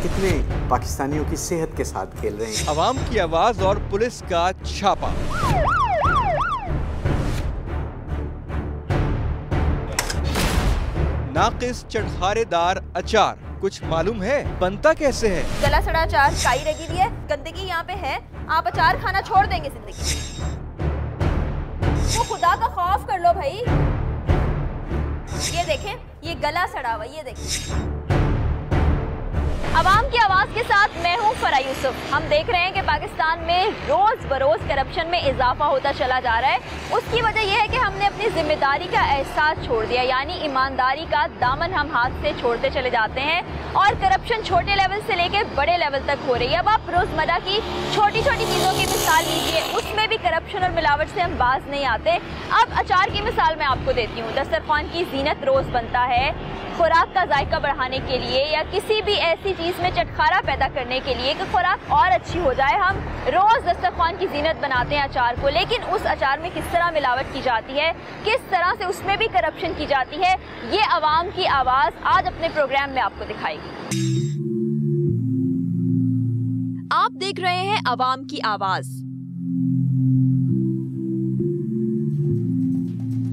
कितने पाकिस्तानियों की सेहत के साथ खेल रहे हैं। अवाम की आवाज और पुलिस का छापा। नाकिस चटखारेदार अचार, कुछ मालूम है बनता कैसे है? गला सड़ा अचार, काई लगी हुई है, गंदगी यहाँ पे है, आप अचार खाना छोड़ देंगे जिंदगी में। तो खुदा का खौफ कर लो भाई। ये देखें, ये गला सड़ा हुआ, ये देखें। अवाम की आवाज के साथ मैं हूँ फरा यूसुफ। हम देख रहे हैं कि पाकिस्तान में रोज बरोज करप्शन में इजाफा होता चला जा रहा है। उसकी वजह यह है कि हमने अपनी जिम्मेदारी का एहसास छोड़ दिया, यानी ईमानदारी का दामन हम हाथ से छोड़ते चले जाते हैं और करप्शन छोटे लेवल से लेकर बड़े लेवल तक हो रही है। अब आप रोजमर्रा की छोटी छोटी चीजों की मिसाल लीजिए, उसमें भी करप्शन और मिलावट से हम बाज नहीं आते। अब अचार की मिसाल मैं आपको देती हूँ। दस्तरखान की जीनत रोज बनता है खुराक का जायका बढ़ाने के लिए या किसी भी ऐसी चीज़ में चटखारा पैदा करने के लिए कि खुराक और अच्छी हो जाए। हम रोज़ दस्तरखान की जीनत बनाते हैं अचार को, लेकिन उस अचार में किस तरह मिलावट की जाती है, किस तरह से उसमें भी करप्शन की जाती है, ये अवाम की आवाज़ आज अपने प्रोग्राम में आपको दिखाएगी। आप देख रहे हैं अवाम की आवाज़।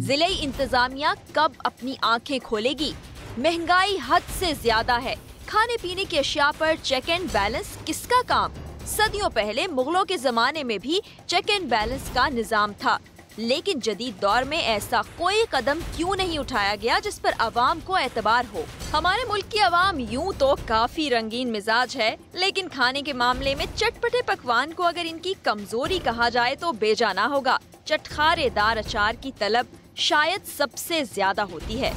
जिले इंतजामिया कब अपनी आंखें खोलेगी? महंगाई हद से ज्यादा है। खाने पीने की अशिया पर चेक एंड बैलेंस किसका काम? सदियों पहले मुगलों के जमाने में भी चेक एंड बैलेंस का निजाम था, लेकिन जदीद दौर में ऐसा कोई कदम क्यों नहीं उठाया गया जिस पर अवाम को एतबार हो? हमारे मुल्क की अवाम यूं तो काफी रंगीन मिजाज है, लेकिन खाने के मामले में चटपटे पकवान को अगर इनकी कमजोरी कहा जाए तो बेजाना होगा। चटखारेदार अचार की तलब शायद सबसे ज्यादा होती है।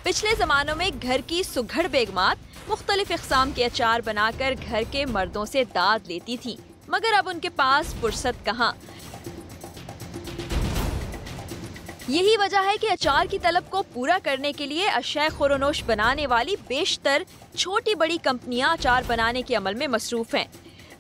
पिछले जमानों में घर की सुघड़ बेगमात मुख्तलिफ इक़साम के अचार बनाकर घर के मर्दों से दाद लेती थीं, मगर अब उनके पास फुर्सत कहाँ। यही वजह है कि अचार की तलब को पूरा करने के लिए अशय खुरोनोश बनाने वाली बेशतर छोटी बड़ी कंपनियां अचार बनाने के अमल में मसरूफ हैं।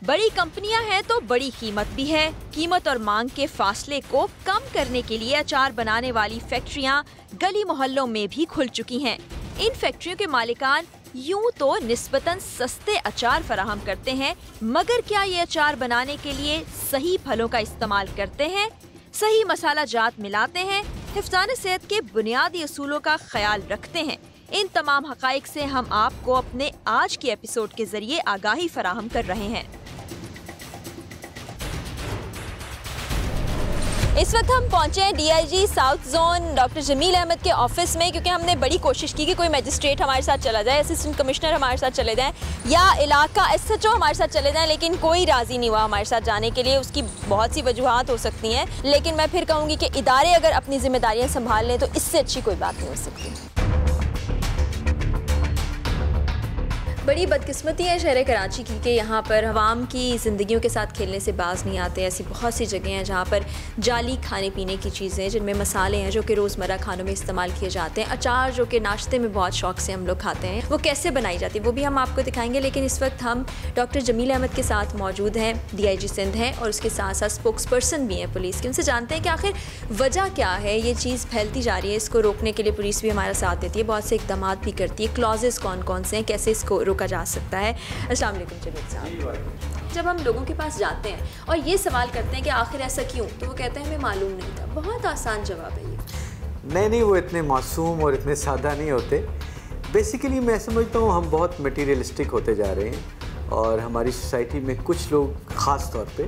बड़ी कंपनियां हैं तो बड़ी कीमत भी है। कीमत और मांग के फासले को कम करने के लिए अचार बनाने वाली फैक्ट्रियां गली मोहल्लों में भी खुल चुकी हैं। इन फैक्ट्रियों के मालिकान यूं तो निस्बतन सस्ते अचार फराहम करते हैं, मगर क्या ये अचार बनाने के लिए सही फलों का इस्तेमाल करते हैं, सही मसाला जात मिलाते हैं, हिफ्ज़ान सेहत के बुनियादी असूलों का ख्याल रखते हैं? इन तमाम हक़ाइक़ से हम आपको अपने आज के एपिसोड के जरिए आगाही फराहम कर रहे हैं। इस वक्त हम पहुंचे हैं DIG south zone doctor Jameel Ahmed के ऑफिस में, क्योंकि हमने बड़ी कोशिश की कि कोई मजिस्ट्रेट हमारे साथ चला जाए, असिस्टेंट कमिश्नर हमारे साथ चले जाएं या इलाका एसएचओ हमारे साथ चले जाएं, लेकिन कोई राज़ी नहीं हुआ हमारे साथ जाने के लिए। उसकी बहुत सी वजूहात हो सकती हैं, लेकिन मैं फिर कहूँगी कि इदारे अगर अपनी जिम्मेदारियाँ संभाल लें तो इससे अच्छी कोई बात नहीं हो सकती। बड़ी बदकिस्मती है शहर कराची की कि यहाँ पर अवाम की ज़िंदगियों के साथ खेलने से बाज नहीं आते। ऐसी बहुत सी जगह हैं जहाँ पर जाली खाने पीने की चीज़ें, जिनमें मसाले हैं जो कि रोज़मर्रा खानों में इस्तेमाल किए जाते हैं, अचार जो कि नाश्ते में बहुत शौक़ से हम लोग खाते हैं, वो कैसे बनाई जाती है वो भी हम आपको दिखाएंगे। लेकिन इस वक्त हम डॉक्टर जमील अहमद के साथ मौजूद हैं, DIG सिंध हैं और उसके साथ साथ स्पोक्स पर्सन भी हैं पुलिस के। उनसे जानते हैं कि आखिर वजह क्या है, ये चीज़ फैलती जा रही है, इसको रोकने के लिए पुलिस भी हमारा साथ देती है, बहुत से इक़दाम भी करती है, क्लॉजेस कौन कौन से हैं, कैसे इसको रोका जा सकता है। अस्सलाम वालेकुम जमील साहब। जब हम लोगों के पास जाते हैं और ये सवाल करते हैं कि आखिर ऐसा क्यों, तो वो कहते हैं हमें मालूम नहीं था। बहुत आसान जवाब है ये। नहीं, वो इतने मासूम और इतने सादा नहीं होते। बेसिकली मैं समझता हूँ हम बहुत मटीरियलिस्टिक होते जा रहे हैं और हमारी सोसाइटी में कुछ लोग ख़ास तौर पे,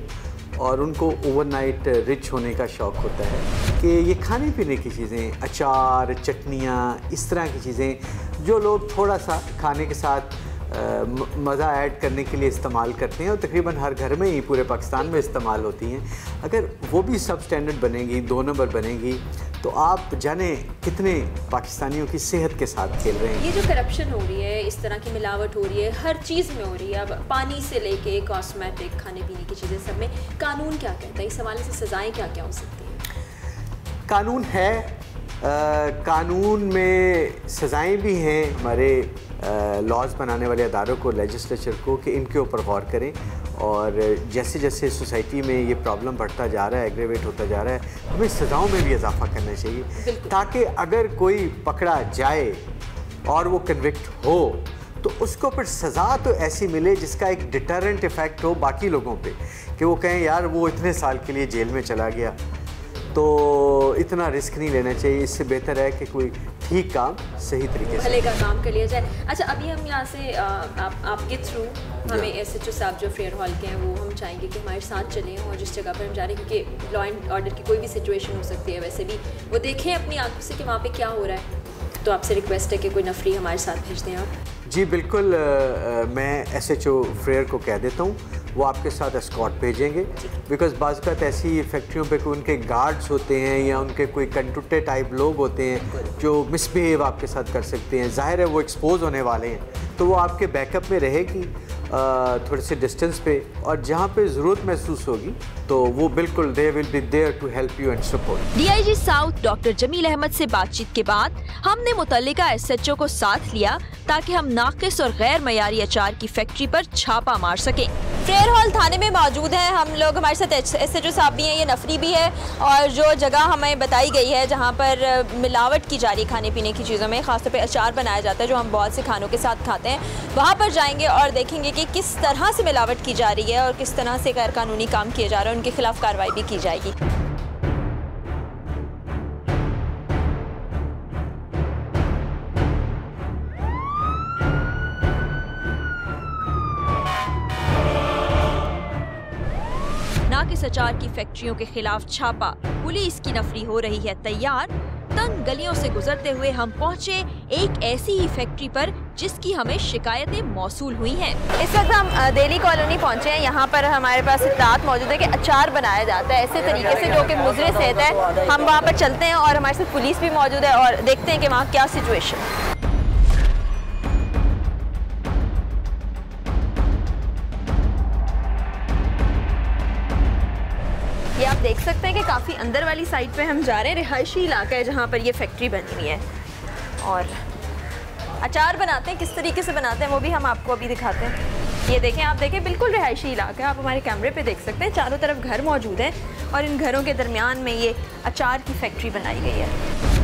और उनको ओवरनाइट रिच होने का शौक़ होता है कि ये खाने पीने की चीज़ें, अचार, चटनियाँ, इस तरह की चीज़ें जो लोग थोड़ा सा खाने के साथ मज़ा ऐड करने के लिए इस्तेमाल करते हैं और तकरीबन हर घर में ही पूरे पाकिस्तान में इस्तेमाल होती हैं, अगर वो भी सब स्टैंडर्ड बनेगी, 2 नंबर बनेगी, तो आप जाने कितने पाकिस्तानियों की सेहत के साथ खेल रहे हैं। ये जो करप्शन हो रही है, इस तरह की मिलावट हो रही है, हर चीज़ में हो रही है, अब पानी से लेके कॉस्मेटिक, खाने पीने की चीज़ें, सब में कानून क्या कहता है? इस हवाले से सज़ाएँ क्या क्या हो सकती हैं? कानून है, कानून में सज़ाएँ भी हैं। हमारे लॉज बनाने वाले अदारों को, लेजिस्लेचर को, कि इनके ऊपर गौर करें और जैसे जैसे सोसाइटी में ये प्रॉब्लम बढ़ता जा रहा है, एग्रेवेट होता जा रहा है, हमें सज़ाओं में भी इजाफा करना चाहिए ताकि अगर कोई पकड़ा जाए और वो कन्विक्ट हो तो उसको फिर सज़ा तो ऐसी मिले जिसका एक डिटरेंट इफ़ेक्ट हो बाकी लोगों पे, कि वो कहें यार वो इतने साल के लिए जेल में चला गया तो इतना रिस्क नहीं लेना चाहिए, इससे बेहतर है कि कोई ठीक काम सही तरीके से भले का काम कर लिया जाए। अच्छा, अभी हम यहाँ से आपके थ्रू हमें SHO साहब जो फेयर हॉल के हैं वो हम चाहेंगे कि हमारे साथ चलें और जिस जगह पर हम जा रहे हैं, क्योंकि लॉ एंड ऑर्डर की कोई भी सिचुएशन हो सकती है, वैसे भी वो देखें अपनी आंखों से कि वहाँ पे क्या हो रहा है। तो आपसे रिक्वेस्ट है कि कोई नफरी हमारे साथ भेज दें आप। जी बिल्कुल, मैं SHO फ्रेयर को कह देता हूँ, वो आपके साथ एस्कॉर्ट भेजेंगे, बिकॉज बाज़ ऐसी फैक्ट्रियों पे कोई उनके गार्ड्स होते हैं या उनके कोई कंटुटे टाइप लोग होते हैं जो मिसबिहेव आपके साथ कर सकते हैं। ज़ाहिर है वो एक्सपोज होने वाले हैं, तो वो आपके बैकअप में रहेगी थोड़े से डिस्टेंस पे, और जहाँ पे ज़रूरत महसूस होगी तो वो बिल्कुल they will be there to help you and support. DIG south doctor Jameel Ahmed से बातचीत के बाद हमने मुतल्लिका SHO को साथ लिया ताकि हम नाकिस और गैर मयारी अचार की फैक्ट्री पर छापा मार सके। फेयर हॉल थाने में मौजूद है हम लोग, हमारे साथ SHO साहब भी हैं, ये नफरी भी है, और जो जगह हमें बताई गई है जहाँ पर मिलावट की जा रही खाने पीने की चीज़ों में, खासतौर पे अचार बनाया जाता है जो हम बहुत से खानों के साथ खाते हैं, वहाँ पर जाएंगे और देखेंगे कि किस तरह से मिलावट की जा रही है और किस तरह से गैर कानूनी काम किए जा रहे हैं, उनके खिलाफ कार्रवाई भी की जाएगी। नाकिस अचार की फैक्ट्रियों के खिलाफ छापा, पुलिस की नफरी हो रही है तैयार। तंग गलियों से गुजरते हुए हम पहुंचे एक ऐसी ही फैक्ट्री पर जिसकी हमें शिकायतें मौसूल हुई हैं। इस वक्त हम दिल्ली कॉलोनी पहुंचे हैं, यहाँ पर हमारे पास इत्तलात मौजूद है कि अचार बनाया जाता है ऐसे तरीके से जो कि मुज़र सेहत है। हम वहाँ पर चलते हैं और हमारे साथ पुलिस भी मौजूद है और देखते हैं कि वहाँ क्या सिचुएशन है। ये आप देख सकते हैं कि काफ़ी अंदर वाली साइड पे हम जा रहे हैं, रिहायशी इलाका है जहाँ पर ये फैक्ट्री बनी हुई है और अचार बनाते हैं। किस तरीके से बनाते हैं वो भी हम आपको अभी दिखाते हैं। ये देखें, आप देखें, बिल्कुल रिहायशी इलाका है, आप हमारे कैमरे पे देख सकते हैं, चारों तरफ घर मौजूद हैं और इन घरों के दरमियान में ये अचार की फैक्ट्री बनाई गई है।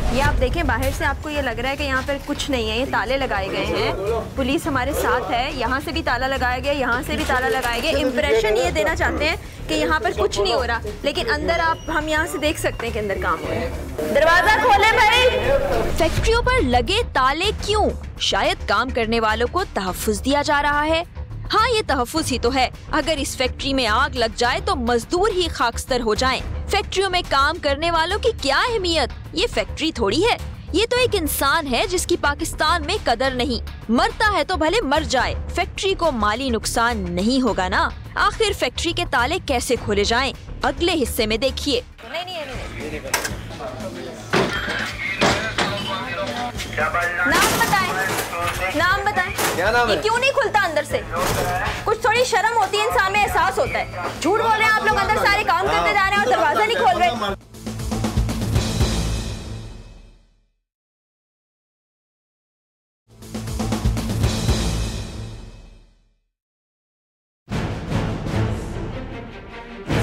ये आप देखें, बाहर से आपको ये लग रहा है कि यहाँ पर कुछ नहीं है, ये ताले लगाए गए हैं, पुलिस हमारे साथ है, यहाँ से भी ताला लगाया गया, यहाँ से भी ताला लगाया गया। इम्प्रेशन ये देना चाहते हैं कि यहाँ पर कुछ नहीं हो रहा, लेकिन अंदर हम यहाँ से देख सकते हैं कि अंदर काम हो रहा है। दरवाजा खोले भाई। फैक्ट्रियों पर लगे ताले क्यों? शायद काम करने वालों को तहफ़्फ़ुज़ दिया जा रहा है। हाँ, ये तहफ़्फ़ुज़ ही तो है। अगर इस फैक्ट्री में आग लग जाए तो मजदूर ही खाकस्तर हो जाएं। फैक्ट्रियों में काम करने वालों की क्या अहमियत? ये फैक्ट्री थोड़ी है, ये तो एक इंसान है जिसकी पाकिस्तान में कदर नहीं। मरता है तो भले मर जाए, फैक्ट्री को माली नुकसान नहीं होगा ना। आखिर फैक्ट्री के ताले कैसे खोले जाएं? अगले हिस्से में देखिए। नाम बताएं, नाम बताएं। क्या नाम है? ये क्यों नहीं खुलता अंदर से? कुछ थोड़ी शर्म होती है, इंसान में एहसास होता है। झूठ बोल रहे हैं आप लोग, अंदर सारे काम करते जा रहे हैं और दरवाजा नहीं खोल रहे।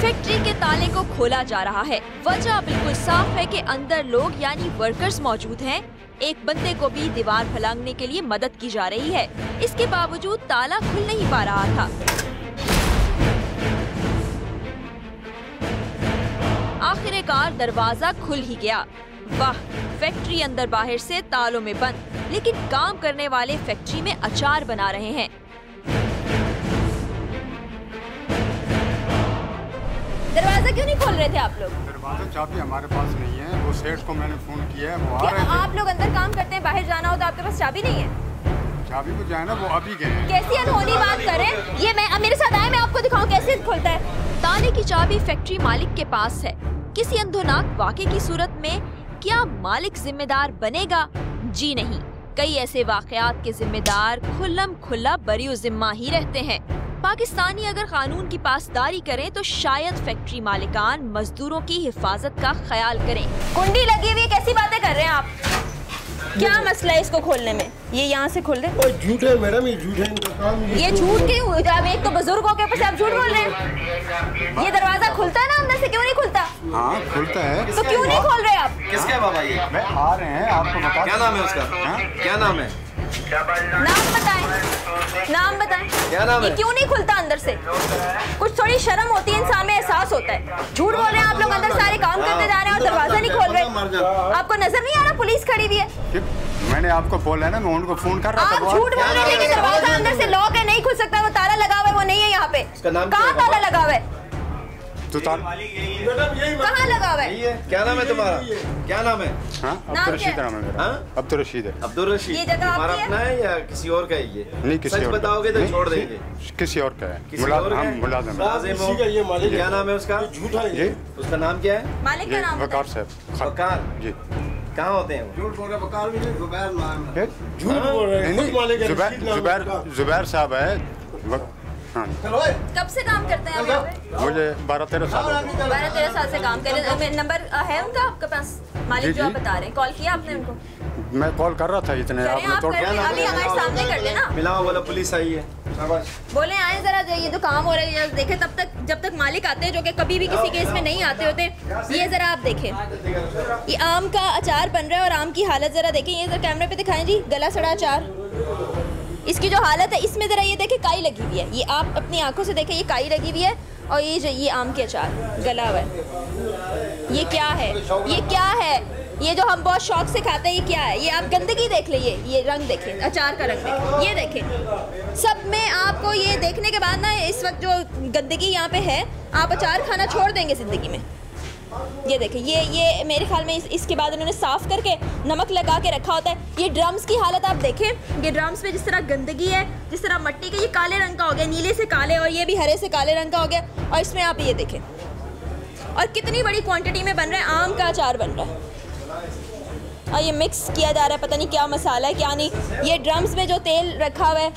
फैक्ट्री के ताले को खोला जा रहा है। वजह बिल्कुल साफ है कि अंदर लोग यानी वर्कर्स मौजूद हैं। एक बंदे को भी दीवार फलांगने के लिए मदद की जा रही है। इसके बावजूद ताला खुल नहीं पा रहा था। आखिरकार दरवाजा खुल ही गया। वाह, फैक्ट्री अंदर बाहर से तालों में बंद, लेकिन काम करने वाले फैक्ट्री में अचार बना रहे हैं। दरवाजा क्यों नहीं खोल रहे थे आप लोग? दरवाजा चाबी हमारे पास नहीं है, वो सेठ को मैंने फोन किया है, वो आ रहे थे। आप लोग अंदर काम करते हैं, बाहर जाना हो तो आपके पास चाबी नहीं है? चाबी को जाए ना, वो अभी गए। कैसी अनहोनी बात करें? ये मैं मेरे साथ आए, मैं आपको दिखाऊं कैसे खुलता है। ताले की चाबी फैक्ट्री मालिक के पास है। किसी अंधोनाक वाक़े की सूरत में क्या मालिक जिम्मेदार बनेगा? जी नहीं, कई ऐसे वाक़यात के जिम्मेदार खुल्लम खुल्ला बरी जिम्मा ही रहते हैं। पाकिस्तानी अगर कानून की पासदारी करें तो शायद फैक्ट्री मालिकान मजदूरों की हिफाजत का ख्याल करें। कुंडी लगी हुई, कैसी बातें कर रहे हैं आप? क्या मसला है इसको खोलने में? ये यहाँ से खोल दे। झूठ है मैडम, ये झूठ है इनका काम। ये झूठ क्यों? अब एक तो बुजुर्गों के ऊपर से आप झूठ बोल रहे हैं। ये दरवाजा खुलता है ना अंदर से, क्यों नहीं खुलता? हाँ खुलता है। तो क्यों नहीं खोल रहे आप? किसके है बाबा ये? मैं आ रहे हैं आपको बता। क्या नाम है उसका? क्या नाम है? नाम बताएं, नाम बताएं। क्या नाम है? ये क्यों नहीं खुलता अंदर से? कुछ थोड़ी शर्म होती है, इंसान में एहसास होता है। झूठ बोल रहे हैं आप लोग, अंदर सारे काम करते जा रहे हैं और दरवाजा नहीं खोल रहे। आपको नजर नहीं आ रहा पुलिस खड़ी हुई है? मैंने आपको बोला है ना, मैं उनको फोन कर रहा था। आप झूठ बोल रहे हैं, लेकिन दरवाजा अंदर से लॉक है, नहीं खुल सकता। वो ताला लगा हुआ है, वो नहीं है यहाँ पे। कहाँ ताला लगा हुआ है? कहाँ लगा हुआ है? क्या नाम है तुम्हारा? क्या नाम है? अब्दुल रशीद नाम है मेरा। अब्दुल रशीद है। अब्दुल रशीद। ये जगह तुम्हारा आपकी है? अपना है या किसी और का है ये? नहीं, किसी सच और का। बताओगे तो नहीं, छोड़ देंगे। किसी और का है। किसी और का है? मुलाजिम है। मुलाजिम हो। ये मालिक है। क्या नाम है उसका? झूठा है जी, उसका नाम क्या है? मालिक का नाम वकार साहब। वकार। जी। कहाँ होते हैं वो? झूठ बोल रहे वकार भी नहीं, जुबैर नाम है। हैं? झूठ बोल रहे हैं, खुद मालिक है, जुबैर रशीद नाम है उसका। जुबैर साहब है। हाँ, कब से काम करते हैं आप यहाँ पे? मुझे 12-13 साल हो गए। 12-13 साल से काम कर रहे हैं। नंबर है उनका आपके पास? मालिक जो आप बता रहे हैं, कॉल किया आपने उनको? मैं कॉल कर रहा था इतने करें आपने आप तो कर लें, अभी हमारे सामने कर लेना। मिलाओ, बोला पुलिस आई है। शाबाश। बोले आए जरा, ये जो काम हो रहा है देखे। तब तक जब तक मालिक आते हैं, जो कि कभी भी किसी केस में नहीं आते होते, ये जरा आप देखें। ये आम का अचार बन रहा है और आम की हालत जरा देखें। ये जरा कैमरे पे दिखाएं जी, गला सड़ा अचार। इसकी जो हालत है, इसमें जरा ये देखें काई लगी हुई है। ये आप अपनी आंखों से देखें, ये काई लगी हुई है। और ये आम के अचार गला हुआ है। ये क्या है? ये क्या है? ये जो हम बहुत शौक से खाते हैं, ये क्या है? ये आप गंदगी देख लीजिए, ये रंग देखें, अचार का रंग देखें, ये देखें। सब में आपको ये देखने के बाद ना, इस वक्त जो गंदगी यहाँ पे है, आप अचार खाना छोड़ देंगे ज़िंदगी में। ये देखें, ये मेरे ख्याल में इसके बाद उन्होंने साफ़ करके नमक लगा के रखा होता है। ये ड्रम्स की हालत आप देखें। ये ड्रम्स पे जिस तरह गंदगी है, जिस तरह मट्टी के, ये काले रंग का हो गया, नीले से काले, और ये भी हरे से काले रंग का हो गया। और इसमें आप ये देखें, और कितनी बड़ी क्वांटिटी में बन रहा है, आम का अचार बन रहा है। और ये मिक्स किया जा रहा है, पता नहीं क्या मसाला है क्या नहीं। ये ड्रम्स में जो तेल रखा हुआ है,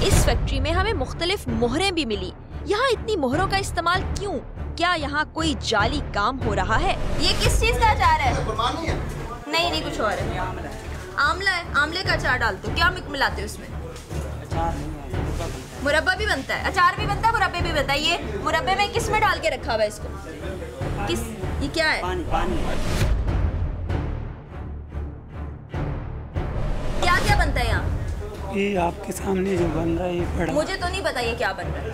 इस फैक्ट्री में हमें मुख्तलिफ मोहरें भी मिली। यहाँ इतनी मोहरों का इस्तेमाल क्यों? क्या यहाँ कोई जाली काम हो रहा है? ये किस चीज़ का अचार है? नहीं, कुछ और है। आंवला है, आंवले का अचार डालते हो? क्या मिलाते हो उसमें? मुरब्बा भी बनता है, अचार भी बनता है, मुरब्बे भी बनता है। ये मुरब्बे में किस में डाल के रखा हुआ है इसको? किस, ये क्या है? क्या क्या बनता है यहाँ? ये आपके सामने जो बन रहा है, ये पड़ा। मुझे तो नहीं पता ये क्या बन रहा है।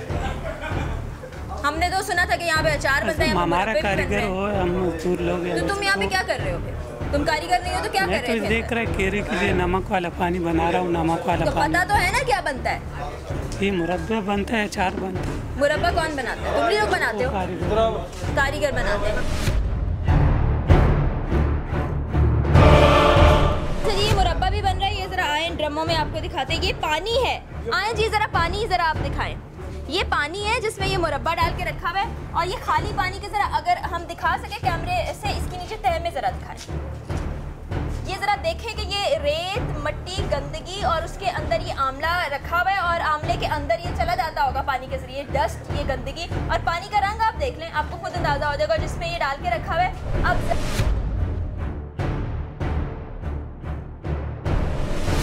हमने तो सुना था कि यहाँ पे अचार बनता है। हमारा कारीगर हो, हम मजदूर लोग हैं। तो तुम यहाँ पे क्या कर रहे हो फिर? तुम कारीगर नहीं हो तो क्या कर रहे हो? मैं तो देख रहा है, केरे के लिए नमक वाला पानी बना रहा हूँ। नमक वाला तो पानी पता तो है ना क्या बनता है? ये मुरब्बा बनता है, अचार बनता है। मुरब्बा कौन बनाता है? तुम ही लोग बनाते हो? कारीगर बनाते हैं। ये मुरब्बा भी बन रहा है। ये जरा आए ड्रमों में आपको दिखाते हैं। ये पानी है, आए जी जरा पानी जरा आप दिखाएं। ये पानी है जिसमें ये मुरब्बा डाल के रखा हुआ है। और ये खाली पानी के जरा अगर हम दिखा सके कैमरे से, इसके नीचे तह में जरा दिखाएं। ये जरा देखें कि ये रेत, मट्टी, गंदगी और उसके अंदर ये आंवला रखा हुआ है और आंवले के अंदर ये चला जाता होगा पानी के जरिए, डस्ट, ये गंदगी। और पानी का रंग आप देख लें, आपको खुद अंदाजा हो जाएगा जिसमें ये डाल के रखा हुआ है। अब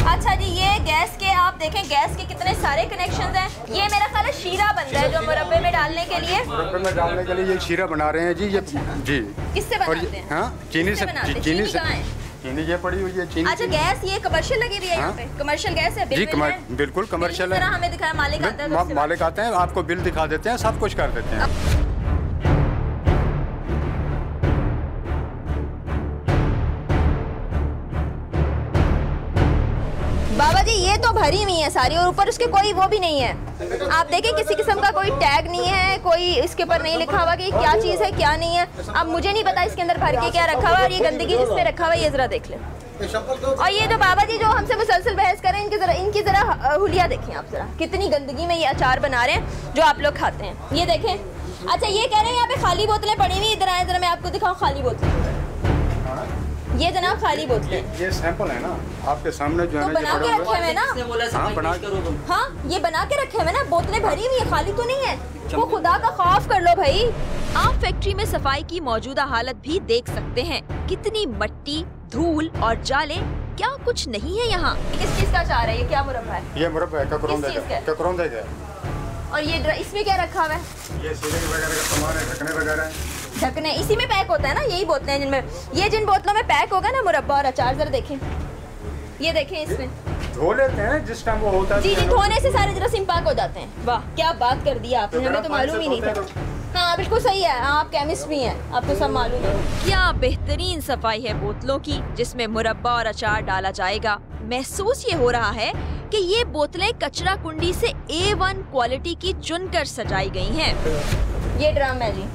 अच्छा जी, ये गैस के आप देखें, गैस के कितने सारे कनेक्शंस हैं। ये मेरा ख्याल है शीरा बन रहा है जो मुरब्बे में डालने के लिए। मुरब्बे में डालने के लिए ये शीरा बना रहे हैं जी। ये जी किससे बनाते हैं? हाँ, चीनी से। चीनी कहाँ है? चीनी ये पड़ी हुई है, चीनी। अच्छा, गैस ये कमर्शियल लगी हुई है यहाँ पे? कमर्शियल गैस है? जी, बिल्कुल कमर्शियल है। हमें दिखाया, मालिक आता है। मालिक आते हैं, आपको बिल दिखा देते हैं, सब कुछ कर देते हैं। बाबा जी ये तो भरी हुई है सारी, और ऊपर उसके कोई वो भी नहीं है। आप देखें, किसी किस्म का कोई टैग नहीं है, कोई इसके ऊपर नहीं लिखा हुआ कि क्या चीज़ है क्या नहीं है। अब मुझे नहीं पता इसके अंदर भर के क्या रखा हुआ, और ये गंदगी जिसमें रखा हुआ है ये जरा देख लें। और ये जो बाबा जी जो हमसे मुसलसल बहस कर रहे हैं, इनकी जरा हुलिया देखें आप जरा, कितनी गंदगी में ये अचार बना रहे हैं जो आप लोग खाते हैं। ये देखें। अच्छा, ये कह रहे हैं यहाँ पे खाली बोतलें पड़ी हुई। इधर आए जरा, मैं आपको दिखाऊँ खाली बोतलें। ये जनाब खाली बोतलें, ये सैंपल है ना आपके सामने जो है तो बना के रखे हुए ना। हाँ, ये बना के रखे हुए ना, बोतलें भरी हुई है, खाली तो नहीं है। वो खुदा का खौफ कर लो भाई। आप फैक्ट्री में सफाई की मौजूदा हालत भी देख सकते हैं। कितनी मट्टी, धूल और जाले, क्या कुछ नहीं है यहाँ। किस चीज का अचार है ये? क्या मुरब्बा है? ये मुरब्बा है, ककरौंदे का। और ये इसमें क्या रखा हुआ है? ये सीलिंग वगैरह का सामान है, ढकने वगैरह है। ढकने इसी में पैक होता है ना, यही बोतलें हैं जिनमें, ये जिन बोतलों में पैक होगा ना मुरब्बा और अचार, जरा देखें, ये देखें इसमें धो लेते हैं जिस टाइम वो होता है। जी जी, धोने से सारे जरासीम पाक हो जाते हैं। वाह क्या बात कर दी आपने, हमें तो मालूम ही नहीं था। हाँ बिल्कुल सही है, आप केमिस्ट भी हैं, आपको सब मालूम है। क्या बेहतरीन सफाई है बोतलों की जिसमें मुरब्बा और अचार डाला जाएगा। महसूस ये हो रहा है कि ये बोतलें कचरा कुंडी से A1 क्वालिटी की चुनकर सजाई गई हैं। ये ड्रम है जी,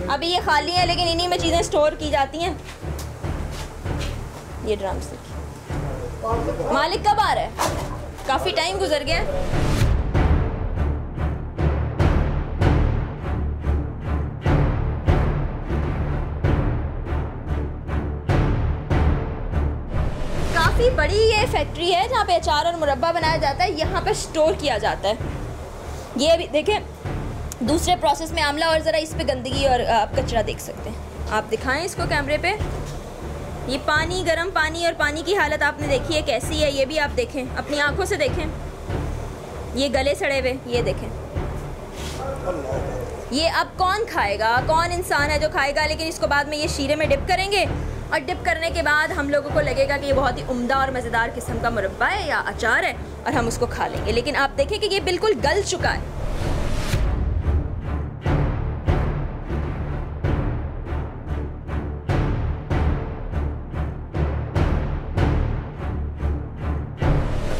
अभी ये खाली है लेकिन इन्हीं में चीजें स्टोर की जाती हैं। ये ड्रम से मालिक कब आ रहा है? काफी टाइम गुजर गया। काफी बड़ी ये फैक्ट्री है जहाँ पे अचार और मुरब्बा बनाया जाता है, यहाँ पे स्टोर किया जाता है। ये भी देखें दूसरे प्रोसेस में आमला, और ज़रा इस पे गंदगी और आप कचरा देख सकते हैं। आप दिखाएं इसको कैमरे पे। ये पानी, गर्म पानी, और पानी की हालत आपने देखी है कैसी है, ये भी आप देखें, अपनी आंखों से देखें। ये गले सड़े हुए, ये देखें। ये अब कौन खाएगा, कौन इंसान है जो खाएगा? लेकिन इसको बाद में ये शीरे में डिप करेंगे और डिप करने के बाद हम लोगों को लगेगा कि ये बहुत ही उम्दा और मज़ेदार किस्म का मुरब्बा है या अचार है और हम उसको खा लेंगे। लेकिन आप देखें कि ये बिल्कुल गल चुका है।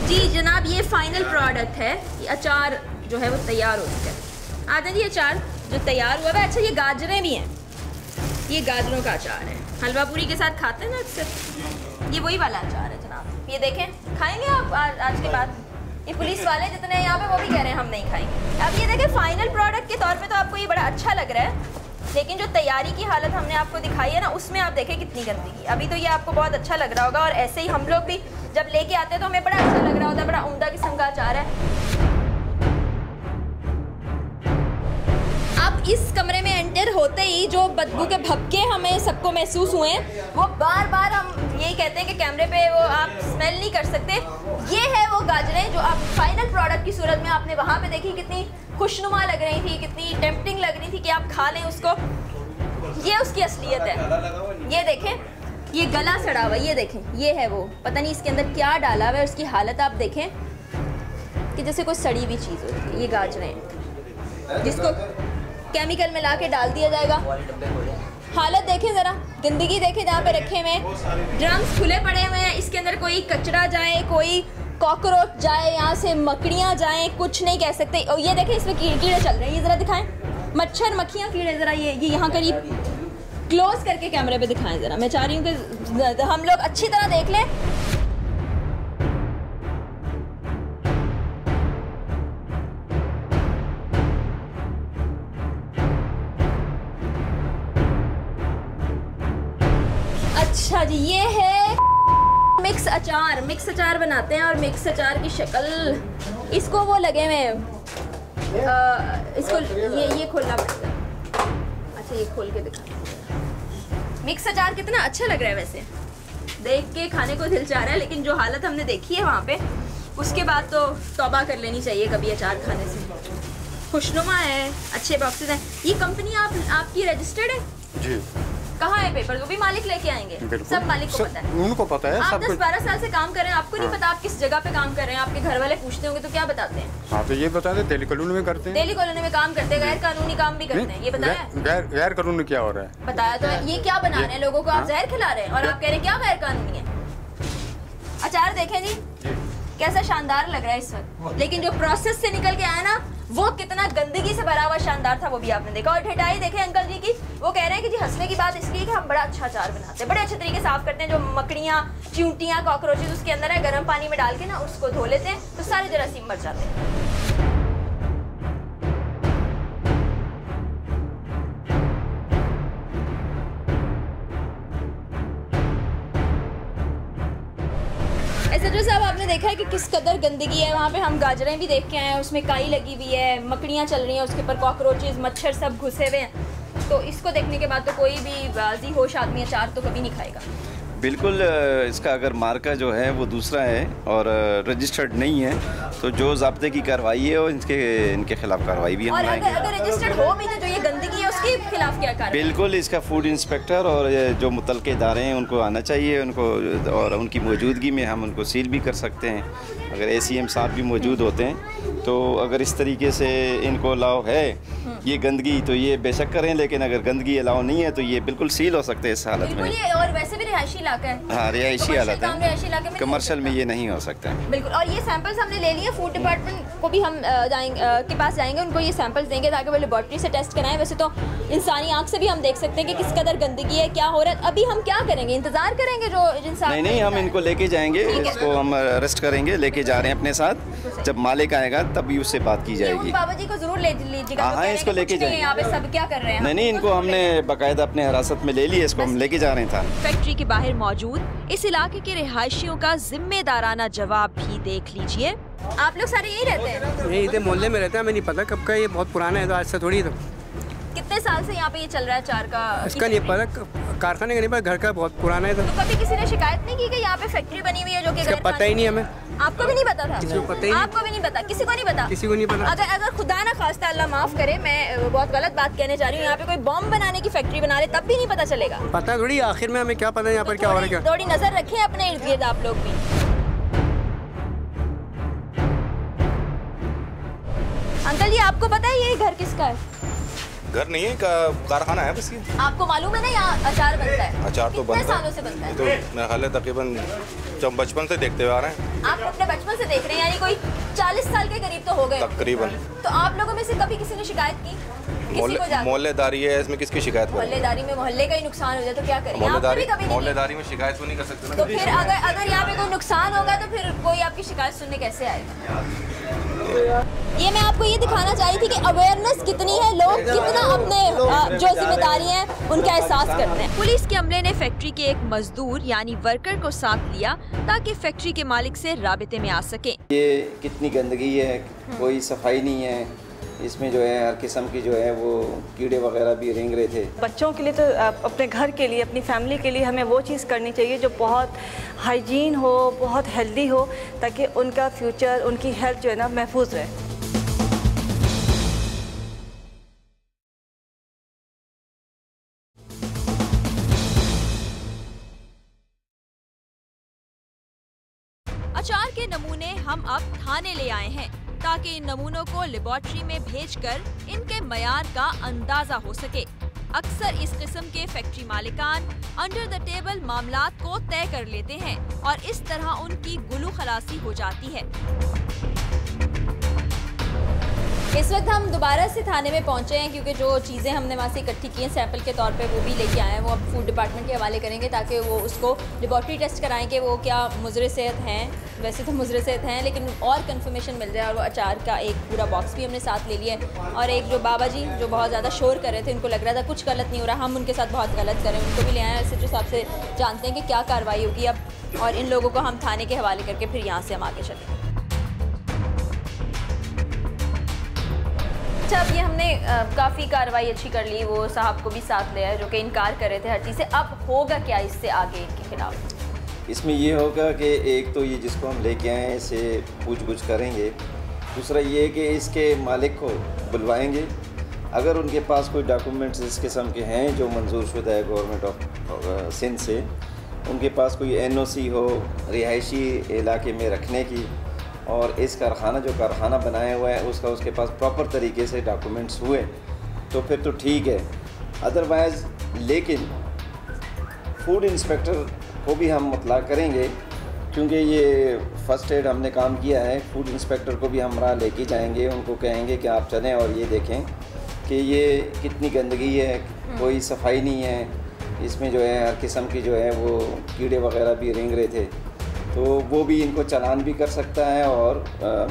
जी जनाब, ये फाइनल प्रोडक्ट है। ये अचार जो है वो तैयार हो चुका है। आधा जी अचार जो तैयार हुआ है। अच्छा ये गाजरें भी हैं, ये गाजरों का अचार है, हलवा पूरी के साथ खाते हैं ना अक्सर। ये वही वाला अचार है जनाब, ये देखें। खाएंगे आप आज के बाद? ये पुलिस वाले जितने हैं यहाँ पे वो भी कह रहे हैं हम नहीं खाएंगे। अब ये देखें फाइनल प्रोडक्ट के तौर पे तो आपको ये बड़ा अच्छा लग रहा है, लेकिन जो तैयारी की हालत हमने आपको दिखाई है ना, उसमें आप देखें कितनी गंदगी। अभी तो ये आपको बहुत अच्छा लग रहा होगा, और ऐसे ही हम लोग भी जब लेके आते हैं तो हमें बड़ा अच्छा लग रहा होता है, बड़ा उम्दा किस्म का अचार है। अब इस कमरे में एंटर होते ही जो बदबू के भपके हमें सबको महसूस हुए हैं, वो बार बार हम यही कहते हैं कि कैमरे पे वो आप स्मेल नहीं कर सकते। ये है वो गाजरें जो आप फाइनल प्रोडक्ट की सूरत में आपने वहाँ पे देखी, कितनी खुशनुमा लग रही थी, कितनी टेम्पटिंग लग रही थी कि आप खा लें उसको। ये उसकी असलियत है। ये देखें, ये गला सड़ा हुआ, ये देखें, ये है वो, पता नहीं इसके अंदर क्या डाला हुआ है। उसकी हालत आप देखें कि जैसे कोई सड़ी हुई चीज़ होती है। ये गाजरें जिसको केमिकल मिला के डाल दिया जाएगा। हालत देखें ज़रा, गंदगी देखें जहाँ पे रखे हुए हैं। ड्रम्स खुले पड़े हुए हैं, इसके अंदर कोई कचरा जाए, कोई कॉकरोच जाए, यहाँ से मकड़ियाँ जाएं, कुछ नहीं कह सकते। और ये देखें इसमें कीड़े चल रहे हैं, ये ज़रा दिखाएं, मच्छर मक्खियाँ कीड़े। ज़रा ये यहाँ करीब क्लोज करके कैमरे पे दिखाएं ज़रा। मैं चाह रही हूँ कि हम लोग अच्छी तरह देख लें। अच्छा जी, ये है मिक्स अचार। मिक्स अचार बनाते हैं, और मिक्स अचार की शक्ल इसको वो लगे हुए इसको ये खोलना पड़ेगा। अच्छा ये खोल के दिखा। मिक्स अचार कितना अच्छा लग रहा है, वैसे देख के खाने को दिल चाह रहा है, लेकिन जो हालत हमने देखी है वहाँ पे, उसके बाद तो तौबा कर लेनी चाहिए कभी अचार खाने से। खुशनुमा है, अच्छे बॉक्सेस हैं। ये कंपनी आपकी रजिस्टर्ड है जी? कहाँ है पेपर? वो भी मालिक लेके आएंगे? सब मालिक को पता है, उनको पता है। आप 10-12 साल से काम कर रहे हैं, आपको नहीं पता आप किस जगह पे काम कर रहे हैं? आपके घर वाले पूछते होंगे तो क्या बताते हैं? हाँ तो ये बताते हैं दिल्ली कॉलोनी में करते हैं। दिल्ली कॉलोनी में काम करते हैं, गैर कानूनी काम भी करते हैं, ये बताया? गैर कानूनी क्या हो रहा है बताया तो है। ये क्या बना रहे हैं लोगों को? आप जहर खिला रहे हैं और आप कह रहे हैं क्या गैर कानूनी है? अचार देखें जी कैसा शानदार लग रहा है इस वक्त, लेकिन जो प्रोसेस से निकल के आया ना, वो कितना गंदगी से भरा हुआ शानदार था, वो भी आपने देखा। और ठेठाई देखें अंकल जी की, वो कह रहे हैं कि जी हंसने की बात इसलिए कि हम बड़ा अच्छा अचार बनाते हैं, बड़े अच्छे तरीके साफ करते हैं। जो मकड़ियाँ, चींटियाँ, कॉकरोचेस उसके अंदर है, गर्म पानी में डाल के ना उसको धो लेते हैं तो सारे जरासीम मर जाते हैं। एसएचओ साहब, आपने देखा है कि किस कदर गंदगी है वहाँ पे। हम गाजरें भी देख के आए हैं, उसमें काई लगी हुई है, मकड़ियाँ चल रही हैं, उसके ऊपर कॉकरोचेस, मच्छर सब घुसे हुए हैं। तो इसको देखने के बाद तो कोई भी बाजी होश आदमी अचार तो कभी नहीं खाएगा। बिल्कुल इसका अगर मार्का जो है वो दूसरा है और रजिस्टर्ड नहीं है तो जो ज़ाब्ते की कार्रवाई है वो इनके खिलाफ कार्रवाई भी हम लाएंगे। अगर रजिस्टर्ड हो भी तो जो ये गंदगी है उसके खिलाफ क्या कार्रवाई? बिल्कुल इसका फूड इंस्पेक्टर और जो मुतल्लिक़ इदारे हैं उनको आना चाहिए उनको, और उनकी मौजूदगी में हम उनको सील भी कर सकते हैं। अगर ACM साहब भी मौजूद होते हैं तो अगर इस तरीके से इनको अलाउ है ये गंदगी तो ये बेशक करें, लेकिन अगर गंदगी अलाउ नहीं है तो ये बिल्कुल सील हो सकते हैं इस हालत में। ये और वैसे भी रिहायशी इलाका है। हाँ, रिहायशी हालत है, कमर्शियल में ये नहीं हो सकता है। बिल्कुल। और ये सैंपल्स हमने ले लिए, फूड डिपार्टमेंट को भी हम के पास जाएंगे, उनको ये सैंपल्स देंगे ताकि वो लेबॉर्ट्री से टेस्ट कराएं। वैसे तो इंसानी आँख से भी हम देख सकते हैं कि किस कदर गंदगी है, क्या हो रहा है। अभी हम क्या करेंगे, इंतजार करेंगे जो इंसान? नहीं, हम इनको लेके जाएंगे, इसको हम अरेस्ट करेंगे, लेके जा रहे हैं अपने साथ। जब मालिक आएगा तभी उससे बात की जाएगी। बाबा जी को जरूर ले लीजिएगा। हाँ, इसको लेके जाएंगे। यहाँ पे सब क्या कर रहे हैं? नहीं, इनको हमने बाकायदा अपने हिरासत में ले लिया, इसको हम लेके जा रहे थे। फैक्ट्री के बाहर मौजूद इस इलाके के रिहायशियों का जिम्मेदाराना जवाब भी देख लीजिए। आप लोग सारे यही रहते हैं? यही इधर मोहल्ले में रहते हैं, हमें नहीं पता कब का, ये बहुत पुराना है तो आज से थोड़ी। तो कितने साल से यहाँ पे ये चल रहा है अचार का? इसका नहीं पता, कारखाने का नहीं पता, घर का बहुत पुराना है। तो कभी किसी ने शिकायत नहीं की कि यहाँ पे फैक्ट्री बनी हुई है जो कि पता ही नहीं हमें। आपको भी नहीं पता था? किसी को पता ही नहीं। आपको भी नहीं पता? किसी को नहीं पता? किसी को नहीं पता। अगर खुदा ना खास्ता, अल्लाह माफ करे, मैं बहुत गलत बात कहने जा रही हूँ, यहाँ पे कोई बॉम्ब बनाने की फैक्ट्री बना ले तब भी नहीं पता चलेगा? पता थोड़ी, आखिर में हमें क्या पता यहाँ पर क्या हो रहा है। थोड़ी नजर रखें अपने इर्द गिर्द आप लोग भी। अंकल जी, आपको पता है ये घर किसका है? घर नहीं है, कारखाना है बस ये। आपको मालूम है ना यहाँ अचार बनता है? अचार तो बनता है। कितने सालों से बनता है? तो मेरा ख्याल है तकरीबन जब बचपन से देखते हुए आ रहे हैं। आप अपने बचपन से देख रहे हैं, यानी कोई 40 साल के करीब तो हो गए तकरीबन। तो आप लोगों में से कभी किसी ने शिकायत की? मोहल्लेदारी है, इसमें किसकी शिकायत करें? मोहल्लेदारी में मोहल्ले का ही नुकसान हो जाए तो क्या करें? मोहल्लेदारी में शिकायत तो नहीं कर सकते। तो फिर अगर यहाँ पे कोई नुकसान होगा तो फिर कोई आपकी शिकायत सुनने कैसे आएगा? ये मैं आपको ये दिखाना चाह रही थी कि अवेयरनेस कितनी है, लोग कितना अपने जो जिम्मेदारी हैं उनका एहसास करते हैं। पुलिस के अमले ने फैक्ट्री के एक मजदूर यानी वर्कर को साथ लिया ताकि फैक्ट्री के मालिक से राबिते में आ सके। ये कितनी गंदगी है, कोई सफाई नहीं है, इसमें जो है हर किस्म की जो है वो कीड़े वगैरह भी रेंग रहे थे। बच्चों के लिए तो अपने घर के लिए, अपनी फैमिली के लिए हमें वो चीज़ करनी चाहिए जो बहुत हाइजीन हो, बहुत हेल्दी हो, ताकि उनका फ्यूचर, उनकी हेल्थ जो है ना महफूज रहे। अचार के नमूने हम अब थाने ले आए हैं ताकि इन नमूनों को लेबॉर्ट्री में भेजकर इनके मयार का अंदाजा हो सके। अक्सर इस किस्म के फैक्ट्री मालिकान अंडर द टेबल मामलात को तय कर लेते हैं और इस तरह उनकी गुलू खलासी हो जाती है। इस वक्त हम दोबारा से थाने में पहुंचे हैं क्योंकि जो चीज़ें हमने वहाँ से इकट्ठी की हैं सैंपल के तौर पे वो भी लेके आए हैं, वो अब फूड डिपार्टमेंट के हवाले करेंगे ताकि वो उसको लेबॉर्ट्री टेस्ट कराएं कि वो क्या मुज़र सेहत हैं। वैसे तो मुज़र सेहत हैं लेकिन और कंफर्मेशन मिल जाए। और वो अचार का एक पूरा बॉक्स भी हमने साथ ले लिया है। और एक जो बाबा जी जो बहुत ज़्यादा शोर कर रहे थे, उनको लग रहा था कुछ गलत नहीं हो रहा, हम उनके साथ बहुत गलत करें, उनको भी ले आए हैं। SHO साहब से जानते हैं कि क्या कार्रवाई होगी अब, और इन लोगों को हम थाने के हवाले करके फिर यहाँ से हम आगे चलेंगे। अच्छा, अब ये हमने काफ़ी कार्रवाई अच्छी कर ली, वो साहब को भी साथ ले आए जो कि इनकार कर रहे थे हर चीज़ से। अब होगा क्या इससे आगे इनके खिलाफ? इसमें ये होगा कि एक तो ये जिसको हम लेके आए हैं इसे पूछ-गुछ करेंगे, दूसरा ये है कि इसके मालिक को बुलवाएंगे। अगर उनके पास कोई डॉक्यूमेंट्स इस किस्म के हैं जो मंजूर शुदा है गवर्नमेंट ऑफ सिंध से, उनके पास कोई NOC हो रिहायशी इलाके में रखने की, और इस कारखाना जो कारखाना बनाया हुआ है उसका उसके पास प्रॉपर तरीके से डॉक्यूमेंट्स हुए तो फिर तो ठीक है। अदरवाइज़ लेकिन फूड इंस्पेक्टर को भी हम मुतला करेंगे क्योंकि ये फ़र्स्ट एड हमने काम किया है। फूड इंस्पेक्टर को भी हमरा लेके जाएंगे, उनको कहेंगे कि आप चलें और ये देखें कि ये कितनी गंदगी है, कोई सफाई नहीं है, इसमें जो है हर किस्म की जो है वो कीड़े वगैरह भी रेंग रहे थे, तो वो भी इनको चालान भी कर सकता है और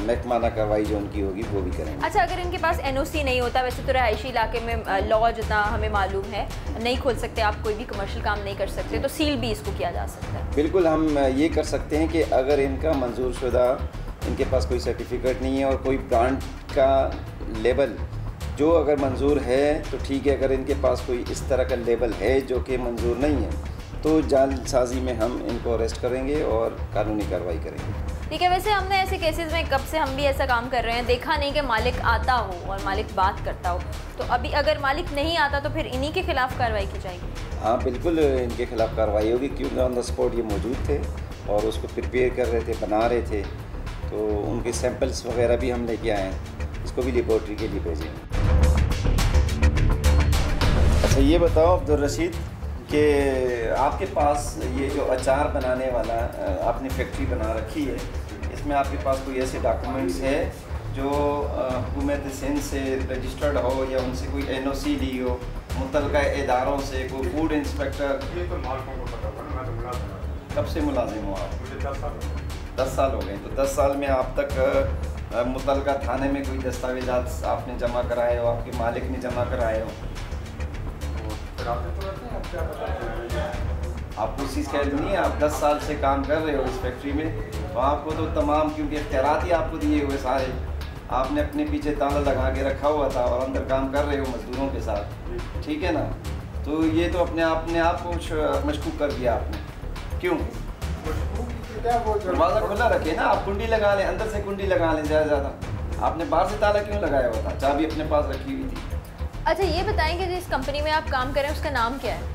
महकमाना कार्रवाई जो उनकी होगी वो भी करेंगे। अच्छा, अगर इनके पास NOC नहीं होता, वैसे तो रहायशी इलाके में लॉ जितना हमें मालूम है नहीं खोल सकते आप, कोई भी कमर्शियल काम नहीं कर सकते, तो सील भी इसको किया जा सकता है? बिल्कुल, हम ये कर सकते हैं कि अगर इनका मंजूर शुदा, इनके पास कोई सर्टिफिकेट नहीं है और कोई ब्रांड का लेबल जो अगर मंजूर है तो ठीक है। अगर इनके पास कोई इस तरह का लेबल है जो कि मंजूर नहीं है तो जालसाजी में हम इनको अरेस्ट करेंगे और कानूनी कार्रवाई करेंगे। ठीक है, वैसे हमने ऐसे केसेस में कब से हम भी ऐसा काम कर रहे हैं, देखा नहीं कि मालिक आता हो और मालिक बात करता हो, तो अभी अगर मालिक नहीं आता तो फिर इन्हीं के खिलाफ कार्रवाई की जाएगी? हाँ बिल्कुल, इनके खिलाफ कार्रवाई होगी, क्योंकि ऑन द स्पॉट ये मौजूद थे और उसको प्रिपेयर कर रहे थे, बना रहे थे, तो उनके सैंपल्स वगैरह भी हम लेके आए हैं, इसको भी लेबॉर्ट्री के लिए भेजेंगे। अच्छा ये बताओ अब्दुल रशीद कि आपके पास ये जो अचार बनाने वाला आपने फैक्ट्री बना रखी है, इसमें आपके पास कोई ऐसे डॉक्यूमेंट्स है जो हुकूमत सिंध से रजिस्टर्ड हो या उनसे कोई NOC ली हो, मुतलका इदारों से, कोई फूड इंस्पेक्टर? ये तो मालिकों को पता होगा ना, मैं तो मुलाजिम हूं। कब से मुलाजिम हो आप? मुझे 10 साल हो गए। 10 साल हो गए। तो 10 साल में आप तक मुतलका थाने में कोई दस्तावेजात आपने जमा कराए हो, आपके मालिक ने जमा कराए हो? फिर आप तो रहते हैं, आप क्या बताते हैं? आपको इस चीज़ का इल्म नहीं है? आप 10 साल से काम कर रहे हो इस फैक्ट्री में, तो आपको तो तमाम, क्योंकि इख्तियारात ही आपको दिए हुए सारे, आपने अपने पीछे ताला लगा के रखा हुआ था और अंदर काम कर रहे हो मजदूरों के साथ, ठीक है ना? तो ये तो अपने आप को मशकूक कर दिया आपने। क्यों? दरवाज़ा खुला रखे ना, आप कुंडी लगा लें, अंदर से कुंडी लगा लें ज़्यादा। आपने बाहर से ताला क्यों लगाया हुआ था? चाबी अपने पास रखी हुई थी। अच्छा ये बताएंगे जिस कंपनी में आप काम कर रहे हैं उसका नाम क्या है?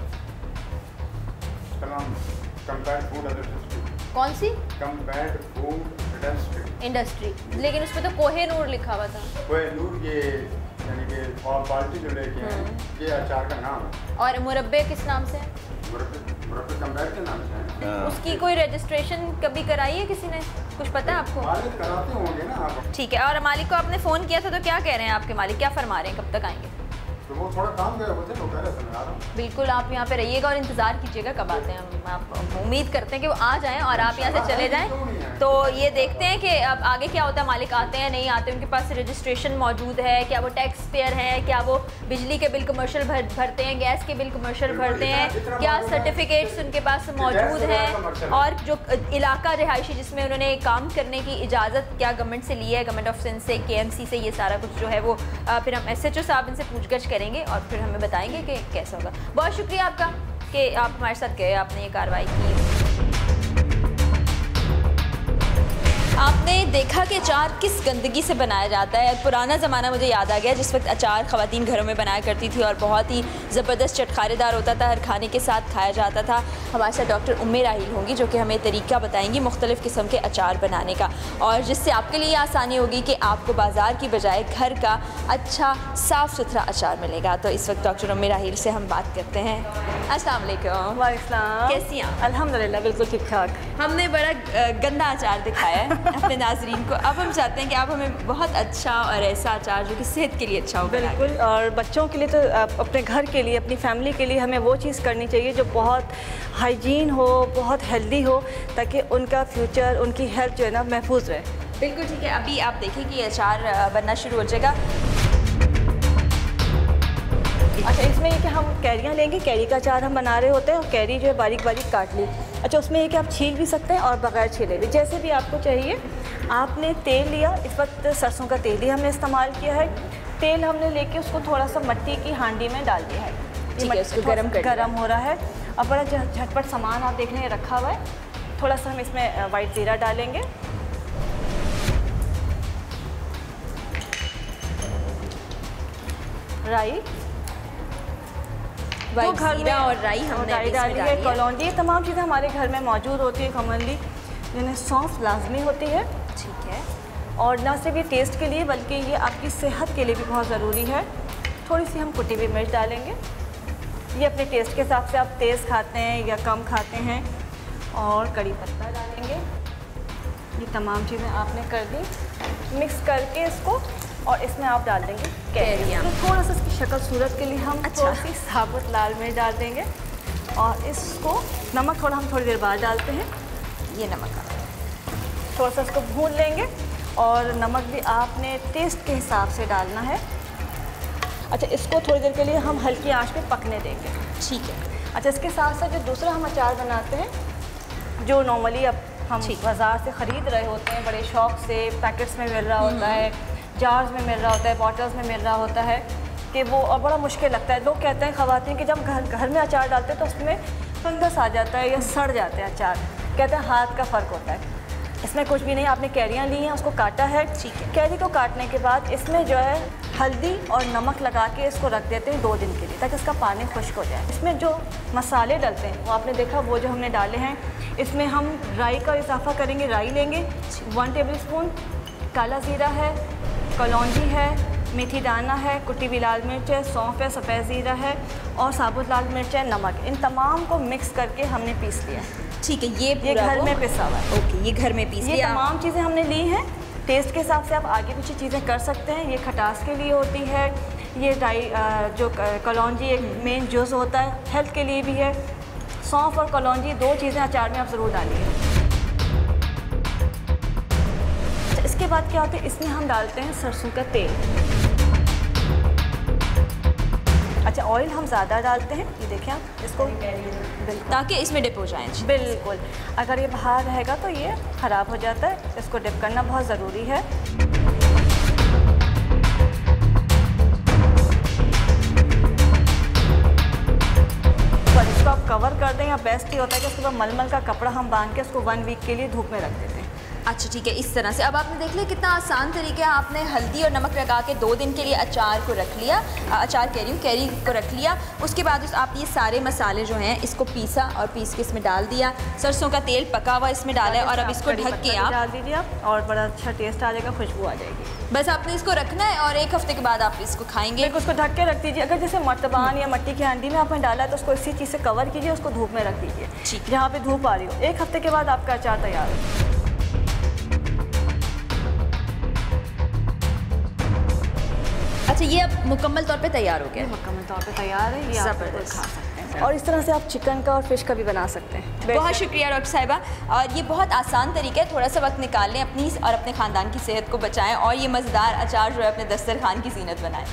Combat food industry. कौन सी? Combat food industry. लेकिन उसमें तो कोहिनूर लिखा हुआ था। कोहिनूर ये यानी कि क्वालिटी जो लेके हैं, ये अचार का नाम है। और मुरब्बे किस नाम से है? मुरब्बे कम्बैट के नाम से है। उसकी कोई रजिस्ट्रेशन कभी कराई है किसी ने? कुछ पता है आपको? मालिक कराते होंगे ना आप। ठीक है, और मालिक को आपने फ़ोन किया था तो क्या कह रहे हैं आपके मालिक, क्या फरमा रहे हैं, कब तक आएंगे? तो वो थोड़ा काम गए होते हैं, वो कह रहे थे मैं आ रहा हूं। बिल्कुल, आप यहाँ पे रहिएगा और इंतज़ार कीजिएगा कब आते हैं। हम आप उम्मीद करते हैं कि वो आ जाएं और आप यहाँ से चले जाएं। तो ये देखते हैं कि अब आगे क्या होता है, मालिक आते हैं नहीं आते, उनके पास रजिस्ट्रेशन मौजूद है, क्या वो टैक्स पेयर हैं, क्या वो बिजली के बिल कमर्शियल भरते हैं, गैस के बिल कमर्शियल भरते हैं, क्या सर्टिफिकेट्स उनके पास मौजूद हैं, और जो इलाका रिहायशी जिसमें उन्होंने काम करने की इजाज़त क्या गवर्नमेंट से ली है, गवर्नमेंट ऑफ सिंध से, KMC से, ये सारा कुछ जो है वो फिर हम SHO साहब इनसे पूछगछ करेंगे और फिर हमें बताएंगे कि कैसा होगा। बहुत शुक्रिया आपका कि आप हमारे साथ गए, आपने ये कार्रवाई की। आपने देखा कि अचार किस गंदगी से बनाया जाता है। पुराना ज़माना मुझे याद आ गया जिस वक्त अचार ख़वातीन घरों में बनाया करती थी और बहुत ही ज़बरदस्त चटखारेदार होता था, हर खाने के साथ खाया जाता था। हमारे साथ डॉक्टर उम्मे राहील होंगी जो कि हमें तरीका बताएंगी मुख्तलिफ़ किस्म के अचार बनाने का, और जिससे आपके लिए आसानी होगी कि आपको बाज़ार की बजाय घर का अच्छा साफ़ सुथरा अचार मिलेगा। तो इस वक्त डॉक्टर उम्मे राहील से हम बात करते हैं। अस्सलाम वालेकुम। वालेकुम। कैसी हैं? अल्हम्दुलिल्लाह बिल्कुल ठीक ठाक। हमने बड़ा गंदा अचार दिखाया है अपने नाज़रीन को, अब हम चाहते हैं कि आप हमें बहुत अच्छा और ऐसा अचार जो कि सेहत के लिए अच्छा हो। बिल्कुल, और बच्चों के लिए तो अपने घर के लिए, अपनी फैमिली के लिए हमें वो चीज़ करनी चाहिए जो बहुत हाइजीन हो, बहुत हेल्दी हो, ताकि उनका फ्यूचर, उनकी हेल्थ जो है ना महफूज रहे। बिल्कुल ठीक है, अभी आप देखें कि अचार बनना शुरू हो जाएगा। अच्छा, इसमें ये कि हम कैरियाँ लेंगे, कैरी का अचार हम बना रहे होते हैं, और कैरी जो है बारीक बारीक काट ली। अच्छा, उसमें ये कि आप छील भी सकते हैं और बगैर छीले भी, जैसे भी आपको चाहिए। आपने तेल लिया, इस वक्त सरसों का तेल ही हमने इस्तेमाल किया है। तेल हमने लेके उसको थोड़ा सा मिट्टी की हांडी में डाल दिया है, इसको गर्म हो रहा है। अब बड़ा झटपट सामान आप देख रहे हैं रखा हुआ है। थोड़ा सा हम इसमें वाइट ज़ीरा डालेंगे, राई, जो घर में और राई हमने डाली है, कलौंजी, तमाम चीज़ें हमारे घर में मौजूद होती है कॉमनली, जिन्हें सौंफ लाजमी होती है। ठीक है, और ना सिर्फ ये टेस्ट के लिए बल्कि ये आपकी सेहत के लिए भी बहुत ज़रूरी है। थोड़ी सी हम कुटी हुई मिर्च डालेंगे, ये अपने टेस्ट के हिसाब से आप तेज़ खाते हैं या कम खाते हैं। और कड़ी पत्ता डालेंगे, ये तमाम चीज़ें आपने कर दी, मिक्स करके इसको, और इसमें आप डाल देंगे कैरियाँ। तो थोड़ा सा इसकी शक्ल सूरत के लिए हम थोड़ी सी साबुत लाल मिर्च डाल देंगे, और इसको नमक थोड़ा हम थोड़ी देर बाद डालते हैं। ये नमक थोड़ा सा इसको भून लेंगे, और नमक भी आपने टेस्ट के हिसाब से डालना है। अच्छा, इसको थोड़ी देर के लिए हम हल्की आंच पे पकने देंगे। ठीक है। अच्छा, इसके साथ साथ जो दूसरा हम अचार बनाते हैं, जो नॉर्मली अब हम बाज़ार से ख़रीद रहे होते हैं, बड़े शौक़ से पैकेट्स में मिल रहा होता है, जार्स में मिल रहा होता है, बॉटल्स में मिल रहा होता है, कि वो और बड़ा मुश्किल लगता है। लोग कहते हैं ख़वातीन कि जब घर में अचार डालते हैं तो उसमें फंगस आ जाता है या सड़ जाते हैं अचार, कहते हैं हाथ का फ़र्क होता है। इसमें कुछ भी नहीं, आपने कैरियाँ ली हैं, उसको काटा है, ठीक है। कैरी को काटने के बाद इसमें जो है हल्दी और नमक लगा के इसको रख देते हैं 2 दिन के लिए, ताकि इसका पानी खुश्क हो जाए। इसमें जो मसाले डलते हैं वो आपने देखा, वो जो हमने डाले हैं, इसमें हम राई का इजाफा करेंगे। राई लेंगे 1 टेबल स्पून, काला ज़ीरा है, कलौंजी है, मेथी दाना है, कुटी हुई लाल मिर्च है, सौंफ है, सफ़ेद ज़ीरा है और साबुत लाल मिर्च है, नमक। इन तमाम को मिक्स करके हमने पीस लिया। ठीक है, ये घर में पिसा हुआ है। ओके, ये घर में पीस लिया। ये तमाम चीज़ें हमने ली हैं। टेस्ट के हिसाब से आप आगे पीछे चीज़ें कर सकते हैं। ये खटास के लिए होती है, ये जो कलौंजी एक मेन जुज़ होता है, हेल्थ के लिए भी है। सौंफ और कलौंजी 2 चीज़ें अचार में आप ज़रूर डालिए। इसके बाद क्या होता है, इसमें हम डालते हैं सरसों का तेल। अच्छा, ऑयल हम ज़्यादा डालते हैं, ये देखें आप इसको, ताकि इसमें डिप हो जाए। बिल्कुल, अगर ये बाहर रहेगा तो ये ख़राब हो जाता है, इसको डिप करना बहुत ज़रूरी है। पर इसको आप कवर कर दें या बेस्ट ये होता है कि उसके बाद मलमल का कपड़ा हम बांध के उसको 1 वीक के लिए धूप में रख देते हैं। अच्छा ठीक है, इस तरह से। अब आपने देख लिया कितना आसान तरीका है। आपने हल्दी और नमक लगा के 2 दिन के लिए अचार को रख लिया, अचार कैरी को रख लिया। उसके बाद आप ये सारे मसाले जो हैं इसको पीसा और पीस के इसमें डाल दिया। सरसों का तेल पका हुआ इसमें डाला है और अब इसको ढक के आप डाल दीजिए आप, और बड़ा अच्छा टेस्ट आ जाएगा, खुशबू आ जाएगी। बस आपने इसको रखना है और 1 हफ्ते के बाद आप इसको खाएंगे। उसको ढक के रख दीजिए। अगर जैसे मर्तबान या मट्टी की हांडी में आपने डाला है तो उसको इसी चीज़ से कवर कीजिए, उसको धूप में रख दीजिए, जहाँ पे धूप आ रही हो। 1 हफ्ते के बाद आपका अचार तैयार है। अच्छा, ये अब मुकम्मल तौर पे तैयार हो गया। मुकम्मल तौर पे तैयार है, ये आप खा सकते हैं। और इस तरह से आप चिकन का और फिश का भी बना सकते हैं। बहुत शुक्रिया डॉक्टर साहिबा। और ये बहुत आसान तरीका है, थोड़ा सा वक्त निकाल लें, अपनी और अपने ख़ानदान की सेहत को बचाएं और ये मज़ेदार अचार जो है अपने दस्तरखान की ज़ीनत बनाएं।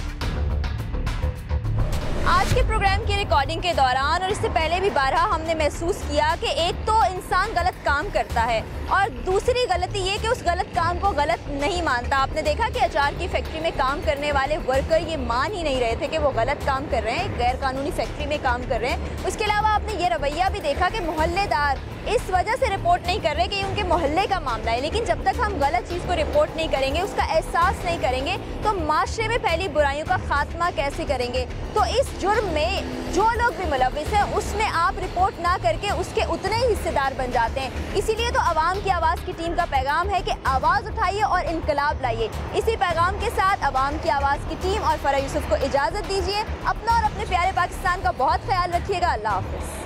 आज के प्रोग्राम की रिकॉर्डिंग के दौरान और इससे पहले भी बारहा हमने महसूस किया कि एक तो इंसान गलत काम करता है और दूसरी गलती ये कि उस गलत काम को गलत नहीं मानता। आपने देखा कि अचार की फैक्ट्री में काम करने वाले वर्कर ये मान ही नहीं रहे थे कि वो गलत काम कर रहे हैं, गैर कानूनी फैक्ट्री में काम कर रहे हैं। उसके अलावा आपने ये रवैया भी देखा कि मोहल्लेदार इस वजह से रिपोर्ट नहीं कर रहे कि ये उनके मोहल्ले का मामला है, लेकिन जब तक हम गलत चीज़ को रिपोर्ट नहीं करेंगे, उसका एहसास नहीं करेंगे, तो माशरे में फैली बुराइयों का खात्मा कैसे करेंगे। तो इस जुर्म में जो लोग भी मुलविस हैं उसमें आप रिपोर्ट ना करके उसके उतने ही हिस्सेदार बन जाते हैं। इसीलिए तो आवाम की आवाज़ की टीम का पैगाम है कि आवाज़ उठाइए और इनकलाब लाइए। इसी पैगाम के साथ आवाम की आवाज़ की टीम और फराह यूसुफ को इजाज़त दीजिए। अपना और अपने प्यारे पाकिस्तान का बहुत ख्याल रखिएगा। अल्लाह हाफ़िज़।